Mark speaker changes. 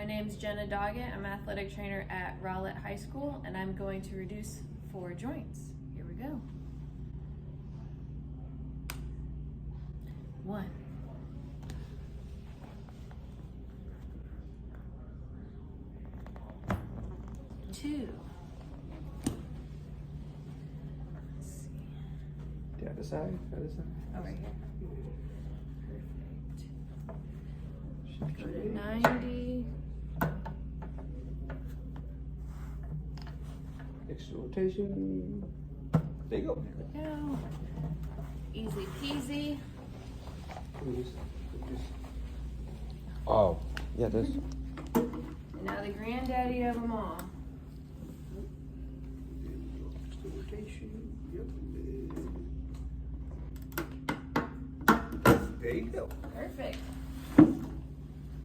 Speaker 1: My name's Jenna Doggett. I'm athletic trainer at Rowlett High School, and I'm going to reduce 4 joints. Here we go. 1. 2. Let's see.
Speaker 2: The other side,
Speaker 1: Oh, right here. Perfect. Go to 90.
Speaker 2: extra rotation. There you go.
Speaker 1: There we go. Easy peasy.
Speaker 2: Oh, yeah, this.
Speaker 1: And now the granddaddy of them all.
Speaker 2: Extra rotation. Yep. There you go.
Speaker 1: Perfect.